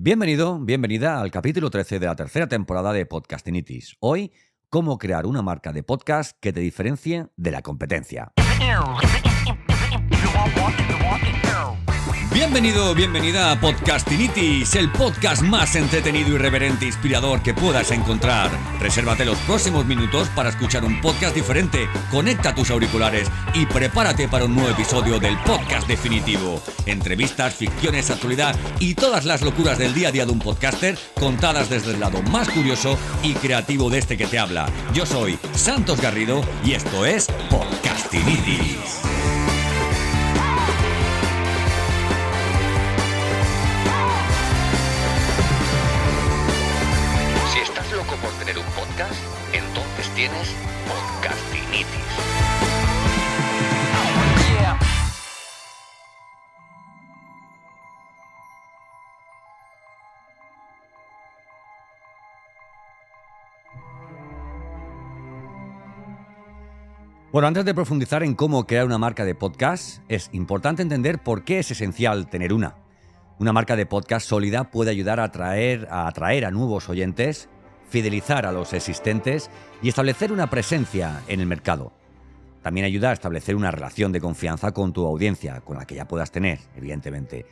Bienvenido, bienvenida al capítulo 13 de la tercera temporada de Podcastinitis. Hoy, cómo crear una marca de podcast que te diferencie de la competencia. Bienvenido, bienvenida a Podcastinitis, el podcast más entretenido, irreverente e inspirador que puedas encontrar. Resérvate los próximos minutos para escuchar un podcast diferente, conecta tus auriculares y prepárate para un nuevo episodio del podcast definitivo. Entrevistas, ficciones, actualidad y todas las locuras del día a día de un podcaster contadas desde el lado más curioso y creativo de este que te habla. Yo soy Santos Garrido y esto es Podcastinitis. Por tener un podcast, entonces tienes Podcastinitis. Bueno, antes de profundizar en cómo crear una marca de podcast, es importante entender por qué es esencial tener una. Una marca de podcast sólida puede ayudar a atraer a nuevos oyentes, fidelizar a los existentes y establecer una presencia en el mercado. También ayuda a establecer una relación de confianza con tu audiencia, con la que ya puedas tener, evidentemente.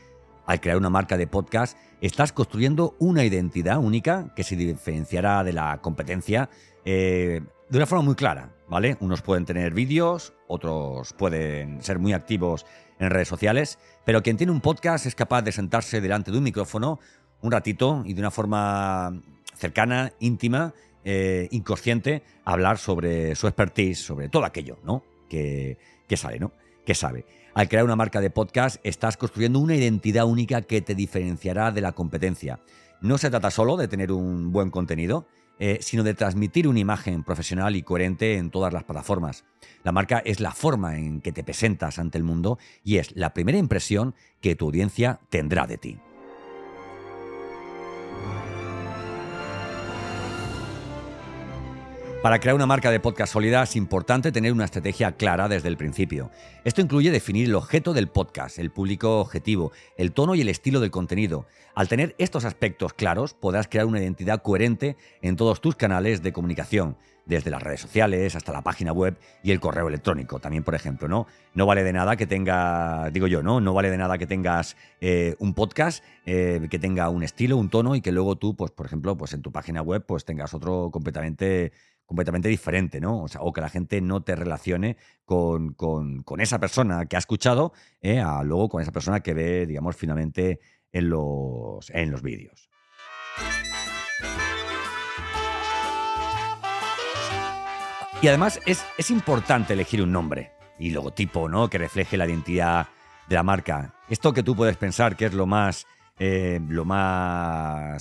Al crear una marca de podcast, estás construyendo una identidad única que se diferenciará de la competencia de una forma muy clara, ¿vale? Unos pueden tener vídeos, otros pueden ser muy activos en redes sociales, pero quien tiene un podcast es capaz de sentarse delante de un micrófono un ratito y de una forma cercana, íntima, inconsciente, a hablar sobre su expertise, sobre todo aquello, ¿no? que sabe, ¿no? Que sabe. Al crear una marca de podcast, estás construyendo una identidad única que te diferenciará de la competencia. No se trata solo de tener un buen contenido, sino de transmitir una imagen profesional y coherente en todas las plataformas. La marca es la forma en que te presentas ante el mundo y es la primera impresión que tu audiencia tendrá de ti. Para crear una marca de podcast sólida es importante tener una estrategia clara desde el principio. Esto incluye definir el objeto del podcast, el público objetivo, el tono y el estilo del contenido. Al tener estos aspectos claros, podrás crear una identidad coherente en todos tus canales de comunicación, desde las redes sociales hasta la página web y el correo electrónico también, por ejemplo, ¿no? No vale de nada que tengas, no vale de nada que tengas un podcast que tenga un estilo, un tono y que luego tú, pues, por ejemplo, pues en tu página web pues tengas otro completamente diferente, ¿no? O sea, o que la gente no te relacione con esa persona que ha escuchado, luego con esa persona que ve, digamos, finalmente en los vídeos. Y además es importante elegir un nombre y logotipo, ¿no? Que refleje la identidad de la marca. Esto que tú puedes pensar que es lo más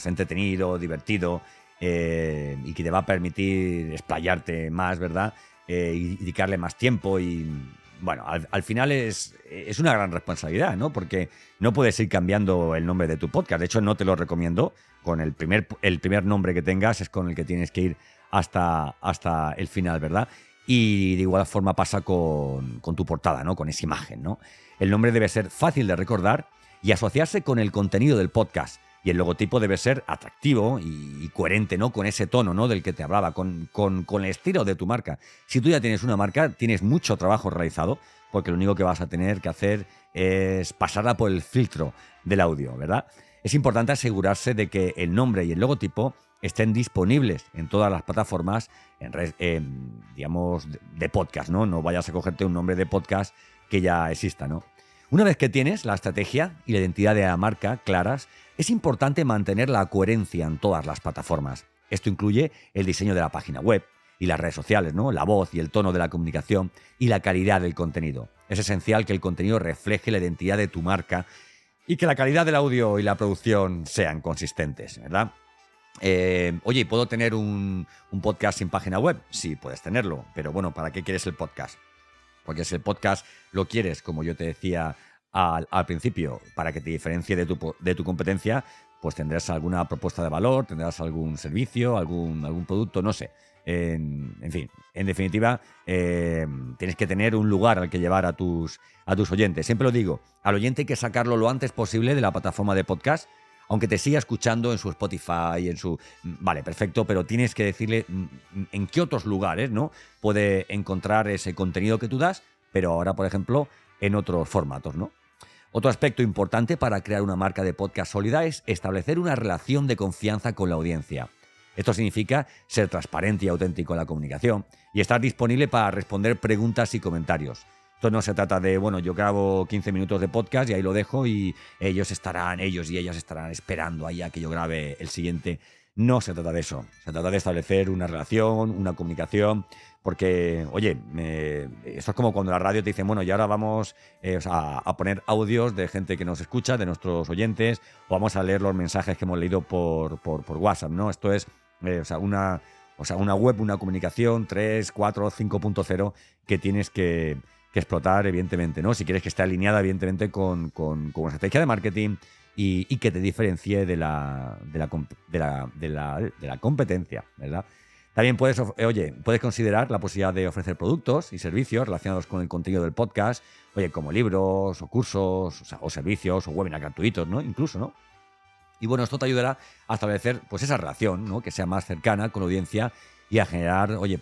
entretenido, divertido, y que te va a permitir explayarte más, ¿verdad? Y dedicarle más tiempo y, bueno, al final es una gran responsabilidad, ¿no? Porque no puedes ir cambiando el nombre de tu podcast. De hecho, no te lo recomiendo. Con el primer nombre que tengas es con el que tienes que ir hasta el final, ¿verdad? Y de igual forma pasa con tu portada, ¿no? Con esa imagen, ¿no? El nombre debe ser fácil de recordar y asociarse con el contenido del podcast. Y el logotipo debe ser atractivo y coherente, ¿no? Con ese tono, ¿no? Del que te hablaba, con el estilo de tu marca. Si tú ya tienes una marca, tienes mucho trabajo realizado, porque lo único que vas a tener que hacer es pasarla por el filtro del audio, ¿verdad? Es importante asegurarse de que el nombre y el logotipo estén disponibles en todas las plataformas, digamos, de podcast, ¿no? No vayas a cogerte un nombre de podcast que ya exista, ¿no? Una vez que tienes la estrategia y la identidad de la marca claras, es importante mantener la coherencia en todas las plataformas. Esto incluye el diseño de la página web y las redes sociales, ¿no? La voz y el tono de la comunicación y la calidad del contenido. Es esencial que el contenido refleje la identidad de tu marca y que la calidad del audio y la producción sean consistentes, ¿verdad? Oye, ¿puedo tener un podcast sin página web? Sí, puedes tenerlo, pero bueno, ¿para qué quieres el podcast? Porque si el podcast lo quieres, como yo te decía al principio, para que te diferencie de tu competencia, pues tendrás alguna propuesta de valor, tendrás algún servicio, algún producto, no sé. En fin, en definitiva, tienes que tener un lugar al que llevar a tus oyentes. Siempre lo digo, al oyente hay que sacarlo lo antes posible de la plataforma de podcast Aunque te siga escuchando en su Spotify, en su... Vale, perfecto, pero tienes que decirle en qué otros lugares, ¿no? Puede encontrar ese contenido que tú das, pero ahora, por ejemplo, en otros formatos, ¿no? Otro aspecto importante para crear una marca de podcast sólida es establecer una relación de confianza con la audiencia. Esto significa ser transparente y auténtico en la comunicación y estar disponible para responder preguntas y comentarios. Esto no se trata de, bueno, yo grabo 15 minutos de podcast y ahí lo dejo y ellos y ellas estarán esperando ahí a que yo grabe el siguiente. No se trata de eso. Se trata de establecer una relación, una comunicación, porque, oye, esto es como cuando la radio te dice, bueno, y ahora vamos a poner audios de gente que nos escucha, de nuestros oyentes, o vamos a leer los mensajes que hemos leído por WhatsApp, ¿no? Esto es una web, una comunicación 3, 4, 5.0 que tienes que explotar, evidentemente, ¿no? Si quieres que esté alineada, evidentemente, con una estrategia de marketing y que te diferencie de la competencia, ¿verdad? También puedes considerar la posibilidad de ofrecer productos y servicios relacionados con el contenido del podcast, oye, como libros o cursos, o servicios o webinars gratuitos, ¿no? Incluso, ¿no? Y bueno, esto te ayudará a establecer pues esa relación, ¿no? Que sea más cercana con la audiencia y a generar, oye,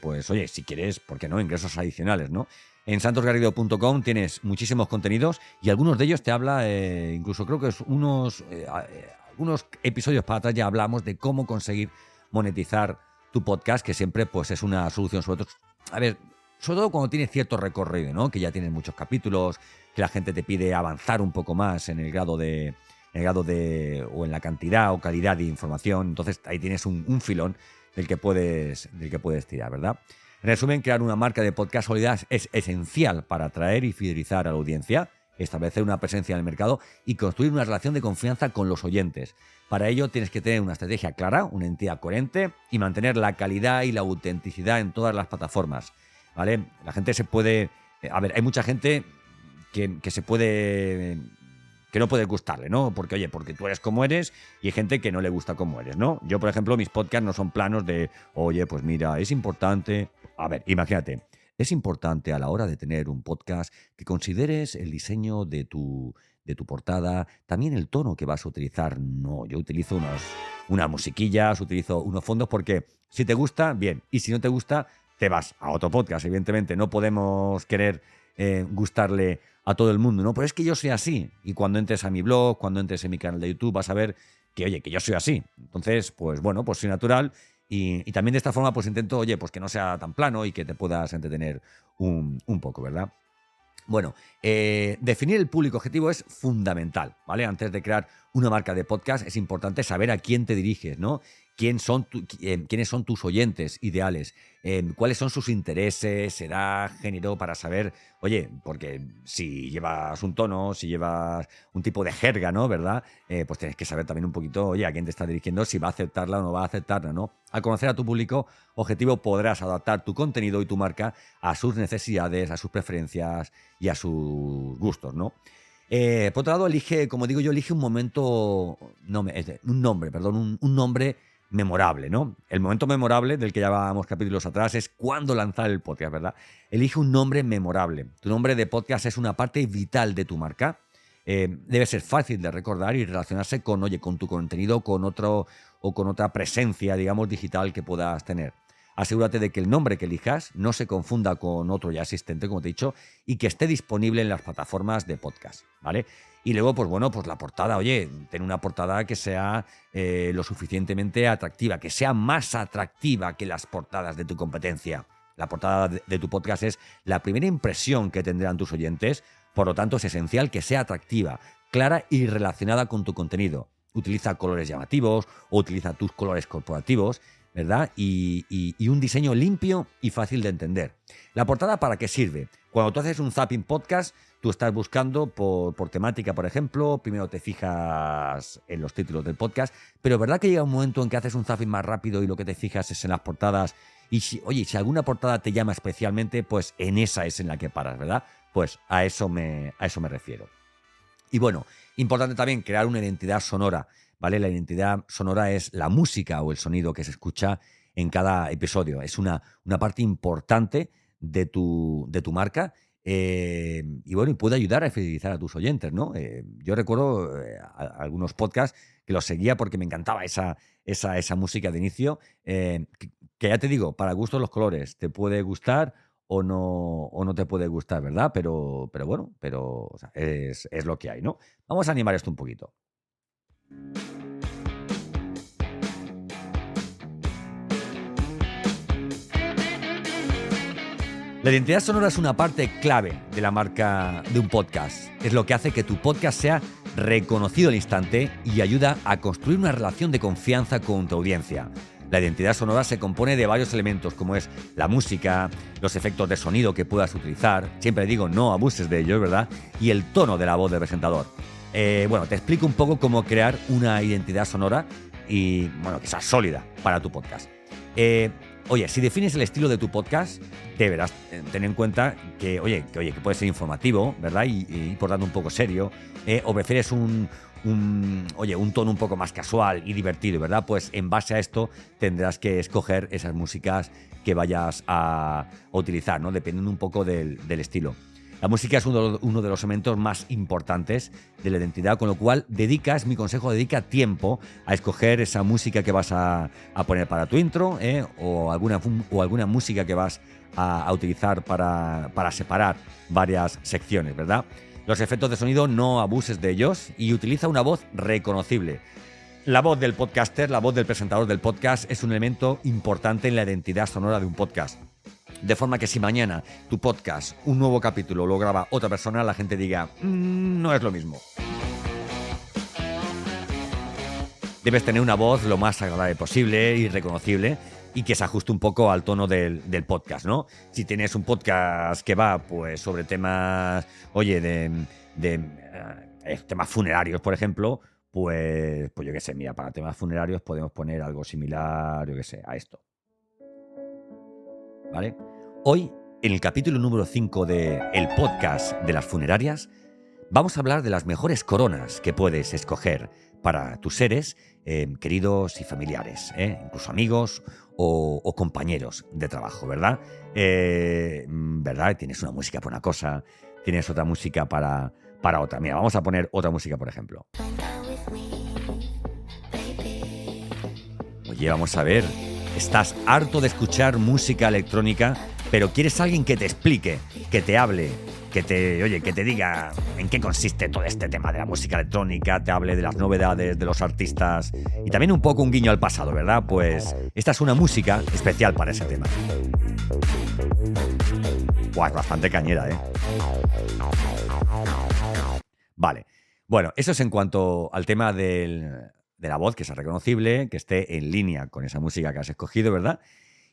si quieres, ¿por qué no? Ingresos adicionales, ¿no? En santosgarrido.com tienes muchísimos contenidos y algunos de ellos te habla, incluso creo que es algunos episodios para atrás ya hablamos de cómo conseguir monetizar tu podcast, que siempre pues es una solución, sobre todo cuando tienes cierto recorrido, ¿no? Que ya tienes muchos capítulos, que la gente te pide avanzar un poco más en el grado o en la cantidad o calidad de información. Entonces ahí tienes un filón del que puedes tirar, ¿verdad? En resumen, crear una marca de podcast sólida es esencial para atraer y fidelizar a la audiencia, establecer una presencia en el mercado y construir una relación de confianza con los oyentes. Para ello tienes que tener una estrategia clara, una entidad coherente y mantener la calidad y la autenticidad en todas las plataformas, ¿vale? La gente se puede... hay mucha gente que se puede... que no puede gustarle, ¿no? Porque tú eres como eres y hay gente que no le gusta como eres, ¿no? Yo, por ejemplo, mis podcasts no son planos de, oye, pues mira, es importante... A ver, imagínate, es importante a la hora de tener un podcast que consideres el diseño de tu portada, también el tono que vas a utilizar. No, yo utilizo unas musiquillas, utilizo unos fondos porque si te gusta, bien, y si no te gusta, te vas a otro podcast. Evidentemente, no podemos querer gustarle a todo el mundo, ¿no? Pero es que yo soy así. Y cuando entres a mi blog, cuando entres en mi canal de YouTube, vas a ver que, oye, que yo soy así. Entonces, pues bueno, pues soy natural y también de esta forma, pues intento, oye, pues que no sea tan plano y que te puedas entretener un poco, ¿verdad? Bueno, definir el público objetivo es fundamental, ¿vale? Antes de crear una marca de podcast es importante saber a quién te diriges, ¿no? ¿Quiénes son tus oyentes ideales? ¿Cuáles son sus intereses, edad, género? Para saber, oye, porque si llevas un tono, si llevas un tipo de jerga, ¿no? ¿Verdad? Pues tienes que saber también un poquito, oye, a quién te está dirigiendo, si va a aceptarla o no va a aceptarla, ¿no? Al conocer a tu público objetivo podrás adaptar tu contenido y tu marca a sus necesidades, a sus preferencias y a sus gustos, ¿no? Por otro lado, elige un momento, un nombre memorable, ¿no? El momento memorable del que ya hablábamos capítulos atrás es cuándo lanzar el podcast, ¿verdad? Elige un nombre memorable. Tu nombre de podcast es una parte vital de tu marca. Debe ser fácil de recordar y relacionarse con tu contenido, con otro o con otra presencia, digamos, digital que puedas tener. Asegúrate de que el nombre que elijas no se confunda con otro ya existente, como te he dicho, y que esté disponible en las plataformas de podcast, ¿vale? Y luego, pues bueno, pues la portada, oye, ten una portada que sea lo suficientemente atractiva, que sea más atractiva que las portadas de tu competencia. La portada de tu podcast es la primera impresión que tendrán tus oyentes, por lo tanto es esencial que sea atractiva, clara y relacionada con tu contenido. Utiliza colores llamativos o utiliza tus colores corporativos, ¿verdad? Y un diseño limpio y fácil de entender. ¿La portada para qué sirve? Cuando tú haces un zapping podcast, tú estás buscando por temática, por ejemplo, primero te fijas en los títulos del podcast, pero ¿verdad que llega un momento en que haces un zapping más rápido y lo que te fijas es en las portadas? Y si alguna portada te llama especialmente, pues en esa es en la que paras, ¿verdad? Pues a eso me refiero. Y bueno, importante también crear una identidad sonora, ¿vale? La identidad sonora es la música o el sonido que se escucha en cada episodio. Es una parte importante de tu marca y bueno, y puede ayudar a fidelizar a tus oyentes, ¿no? Yo recuerdo algunos podcasts que los seguía porque me encantaba esa música de inicio, que ya te digo, para gustos los colores, te puede gustar o no te puede gustar, ¿verdad? Pero bueno, o sea, es lo que hay, ¿no? Vamos a animar esto un poquito. La identidad sonora es una parte clave de la marca de un podcast. Es lo que hace que tu podcast sea reconocido al instante y ayuda a construir una relación de confianza con tu audiencia. La identidad sonora se compone de varios elementos, como es la música, los efectos de sonido que puedas utilizar, siempre digo no abuses de ellos, ¿verdad? Y el tono de la voz del presentador. Bueno, te explico un poco cómo crear una identidad sonora y, bueno, que sea sólida para tu podcast. Oye, si defines el estilo de tu podcast, deberás tener en cuenta que puede ser informativo, ¿verdad? Y por tanto un poco serio, o prefieres un tono un poco más casual y divertido, ¿verdad? Pues en base a esto tendrás que escoger esas músicas que vayas a utilizar, ¿no? Dependiendo un poco del estilo. La música es uno de los elementos más importantes de la identidad, con lo cual dedica tiempo a escoger esa música que vas a poner para tu intro, o alguna música que vas a utilizar para separar varias secciones, ¿verdad? Los efectos de sonido no abuses de ellos y utiliza una voz reconocible. La voz del podcaster, la voz del presentador del podcast es un elemento importante en la identidad sonora de un podcast. De forma que si mañana tu podcast, un nuevo capítulo, lo graba otra persona, la gente diga, no es lo mismo. Debes tener una voz lo más agradable posible y reconocible y que se ajuste un poco al tono del podcast, ¿no? Si tienes un podcast que va pues sobre temas, temas funerarios, por ejemplo, pues yo qué sé, mira, para temas funerarios podemos poner algo similar, a esto. ¿Vale? Hoy, en el capítulo número 5 de el podcast de las funerarias, vamos a hablar de las mejores coronas que puedes escoger para tus seres queridos y familiares, incluso amigos o compañeros de trabajo, ¿verdad? ¿Verdad? Tienes una música para una cosa, tienes otra música para otra. Mira, vamos a poner otra música, por ejemplo. Oye, vamos a ver. ¿Estás harto de escuchar música electrónica, pero quieres a alguien que te explique, que te hable, que te diga en qué consiste todo este tema de la música electrónica, te hable de las novedades de los artistas y también un poco un guiño al pasado, ¿verdad? Pues esta es una música especial para ese tema. Buah, es bastante cañera, ¿eh? Vale. Bueno, eso es en cuanto al tema de la voz, que sea reconocible, que esté en línea con esa música que has escogido, ¿verdad?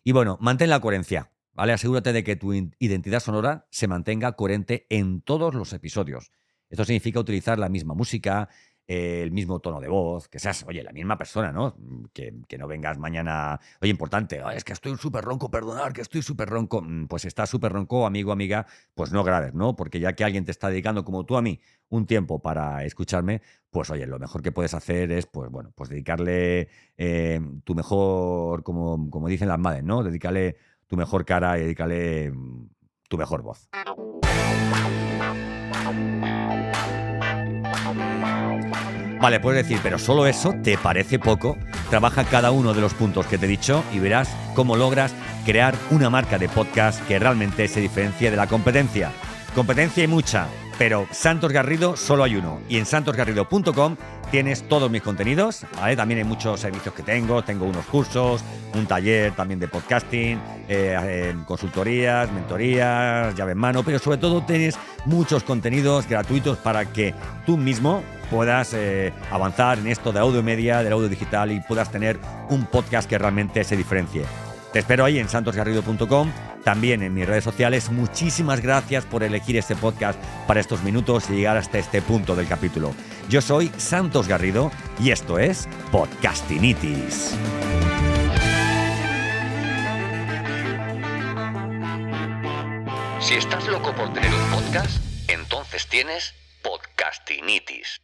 Y bueno, mantén la coherencia, ¿vale? Asegúrate de que tu identidad sonora se mantenga coherente en todos los episodios. Esto significa utilizar la misma música, el mismo tono de voz, que seas, la misma persona, ¿no? Que no vengas mañana, importante, es que estoy súper ronco, perdonar, que estoy súper ronco. Pues si estás súper ronco, amigo, amiga, pues no grabes, ¿no? Porque ya que alguien te está dedicando, como tú a mí, un tiempo para escucharme, pues lo mejor que puedes hacer es, pues dedicarle tu mejor, como dicen las madres, ¿no? Dedicarle tu mejor cara y dedicarle tu mejor voz. Vale, puedes decir, pero solo eso te parece poco. Trabaja cada uno de los puntos que te he dicho y verás cómo logras crear una marca de podcast que realmente se diferencie de la competencia. Competencia hay mucha, pero Santos Garrido solo hay uno. Y en santosgarrido.com tienes todos mis contenidos, ¿vale? También hay muchos servicios que tengo unos cursos, un taller también de podcasting, consultorías, mentorías, llave en mano, pero sobre todo tienes muchos contenidos gratuitos para que tú mismo puedas avanzar en esto de audio media, del audio digital y puedas tener un podcast que realmente se diferencie. Te espero ahí en santosgarrido.com, también en mis redes sociales. Muchísimas gracias por elegir este podcast para estos minutos y llegar hasta este punto del capítulo. Yo soy Santos Garrido y esto es Podcastinitis. Si estás loco por tener un podcast, entonces tienes Podcastinitis.